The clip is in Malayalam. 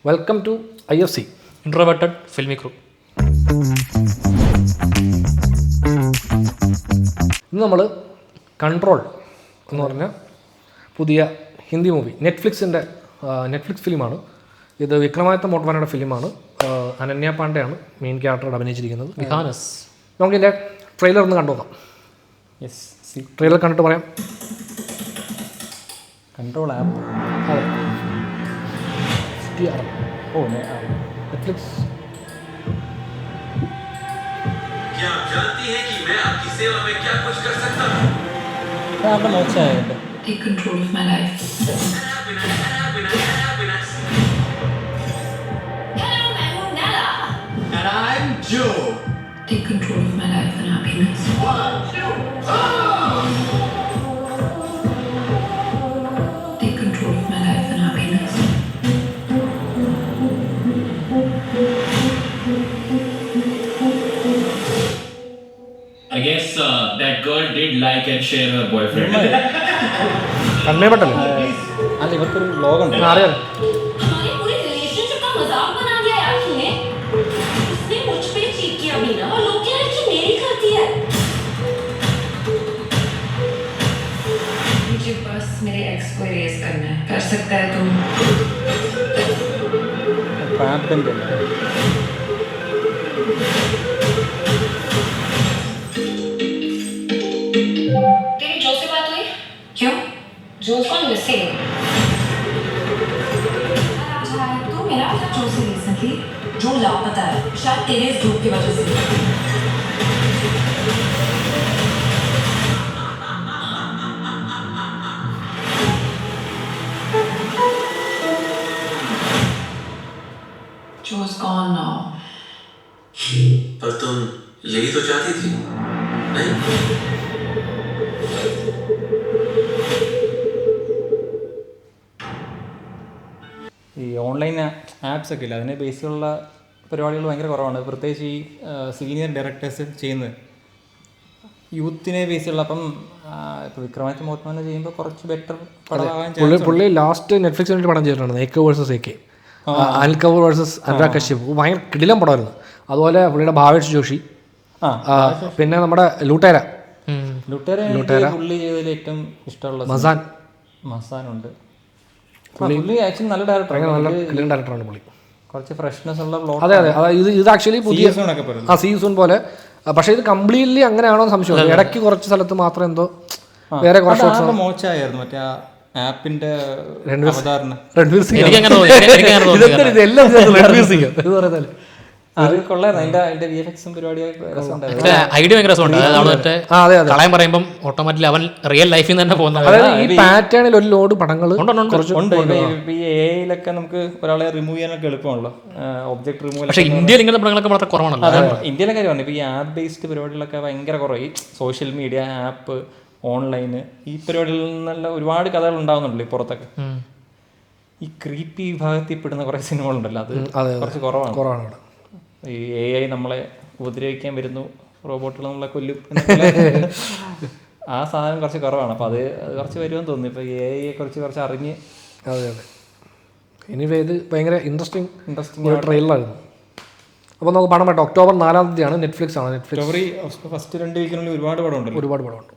Welcome to IFC introverted filmy crew. ഇന്ന് നമ്മൾ കൺട്രോൾ എന്ന് പറഞ്ഞ പുതിയ ഹിന്ദി മൂവി നെറ്റ്ഫ്ലിക്സ് ഫിലിമാണ്. ഇത് വിക്രമാദിത്യ മോട്ട്വാനയുടെ ഫിലിമാണ്. അനന്യ പാണ്ഡെയാണ് മെയിൻ ക്യാരക്ടറായിട്ട് അഭിനയിച്ചിരിക്കുന്നത്. നമുക്കിതിൻ്റെ ട്രെയിലർ ഒന്ന് കണ്ടു നോക്കാം. ട്രെയിലർ കണ്ടിട്ട് പറയാം. कंट्रोल ऐप അതെ, നെറ്റ്ഫ്ലിക്സ്. क्या आप जानती हैं कि मैं आपकी सेवा में क्या कुछ कर सकता हूँ? आपका मोचा है Take control of my life. Hello, मैं हूँ Nala. And I'm Joe. Take control of my life and happiness. Take control of my life and happiness. I guess that girl did like and share her boyfriend. കണ്ണേ പറ്റല്ലേ? അല്ല ഇവർക്കൊരു വ്ലോഗുണ്ട്. അറിയാം. हमारे पूरे रिलेशनशिप का मजाक बना दिया यार तूने. उसने मुझ पे चीट किया भी ना और लोग कह रहे हैं कि मेरी गलती है. मुझे बस मेरे एक्स को इरेज करना है. कर सकता है तुम? പ്രാന്തൻ്റെ तेरी जो से बात हुई? क्यों? जो's gone missing. अच्छा है तू मेरा जो से रिसेंटली जो लापता है शायद तेरे इस ग्रुप की वजह से. Jo's gone now. पर तुम यही तो चाहती थी, नहीं? ഈ ഓൺലൈൻ ആപ്സ് ഒക്കെ ഇല്ല, അതിനെ ബേസിലുള്ള പരിപാടികൾ ഭയങ്കര കുറവാണ്. പ്രത്യേകിച്ച് ഈ സീനിയർ ഡയറക്ടേഴ്സ് ചെയ്യുന്നത് യൂത്തിനെ ബേസിലുള്ള. അപ്പം ഇപ്പോൾ വിക്രമാദിത്യ മോഹൻലാൽ ചെയ്യുമ്പോൾ കുറച്ച് ബെറ്റർ പടമാകാൻ പുള്ളി ലാസ്റ്റ് നെറ്റ്ഫ്ലിക്സിന് വേണ്ടി പടം ചെയ്തിട്ടുണ്ട്. AK versus AK, Anil Kapoor versus Anurag Kashyap. ഭയങ്കര കിടിലം പടമായിരുന്നു. അതുപോലെ പുള്ളിയുടെ ഭാവേഷ് ജോഷി, പിന്നെ നമ്മുടെ ലൂട്ടേര പുള്ളി ചെയ്തതിൽ ഏറ്റവും ഇഷ്ടമുള്ള മസാനുണ്ട്. പുള്ളി ആക്ച്വലി നല്ല നല്ല ഡയറക്ടർ, കിടിലൻ ഡയറക്ടറാണ് പുള്ളി. കുറച്ച് ഫ്രഷ്നെസ് ഉള്ള വ്ലോഗ്. അതെ ഇത് ആക്ച്വലി പുതിയ സീസൺ പോലെ. പക്ഷേ ഇത് കംപ്ലീറ്റ്ലി അങ്ങനെയാണോ സംശയം. ഇടയ്ക്ക് കുറച്ച് സ്ഥലത്ത് മാത്രം എന്തോ വേറെ കുറച്ച് മോശമായിരുന്നു. മറ്റേ ആ ആപ്പിന്റെ അവതാരണം രൺവീർ സിംഗ് അത് കൊള്ളായിരുന്നു. അതിന്റെ VFX-ഉം പരിപാടിയൊക്കെ രസമുണ്ടായിരുന്നു. ഐഡിയ ഭയങ്കര രസമുണ്ട്. കളയാൻ പറയുമ്പോൾ ഓട്ടോമാറ്റിക്കലി അവൻ റിയൽ ലൈഫിൽ നിന്ന് തന്നെ പോകുന്നത്. അതായത് ഈ പാറ്റേണിൽ ഒരു ലോഡ് പടങ്ങൾ ഉണ്ട്. ഈ AI-ലൊക്കെ നമുക്ക് ഒരാളെ റിമൂവ് ചെയ്യാനൊക്കെ എളുപ്പമാണല്ലോ, ഒബ്ജക്ട് റിമൂവ്. പക്ഷേ ഇന്ത്യയിൽ ഇങ്ങനത്തെ പടങ്ങളൊക്കെ വളരെ കുറവാണല്ലോ. ഇന്ത്യയിലെ കാര്യം പറഞ്ഞു. ഇപ്പോൾ ഈ ആപ്പ് ബേസ്ഡ് പരിപാടികളൊക്കെ ഭയങ്കര കുറവ്. ഈ സോഷ്യൽ മീഡിയ, ആപ്പ്, ഓൺലൈന്, ഈ പരിപാടികളിൽ നിന്നുള്ള ഒരുപാട് കഥകൾ ഉണ്ടാവുന്നുണ്ടല്ലോ ഈ പുറത്തൊക്കെ. ഈ ക്രീപ്പി വിഭാഗത്തിൽ പെടുന്ന കുറേ സിനിമകളുണ്ടല്ലോ, അത് കുറച്ച് കുറവാണ്. ഈ AI നമ്മളെ ഉപദ്രവിക്കാൻ വരുന്നു, റോബോട്ടുകൾ നമ്മളെ കൊല്ലും, ആ സാധനം കുറച്ച് കുറവാണ്. അപ്പോൾ അത് കുറച്ച് വരുമെന്ന് തോന്നുന്നു. ഇപ്പോൾ AI കുറച്ച് അറിഞ്ഞ്. അതെ. എനിവേ ഇത് ഭയങ്കര ഇൻട്രസ്റ്റിംഗ് ട്രെയിലറായിരുന്നു. അപ്പോൾ നമുക്ക് പടം പറ്റും. ഒക്ടോബർ 4 നെറ്റ്ഫ്ലിക്സ് ആണ്. ഫസ്റ്റ് 2 വീക്കിനുള്ളിൽ ഒരുപാട് പടമുണ്ട്. ഒരുപാട് പടമുണ്ട്.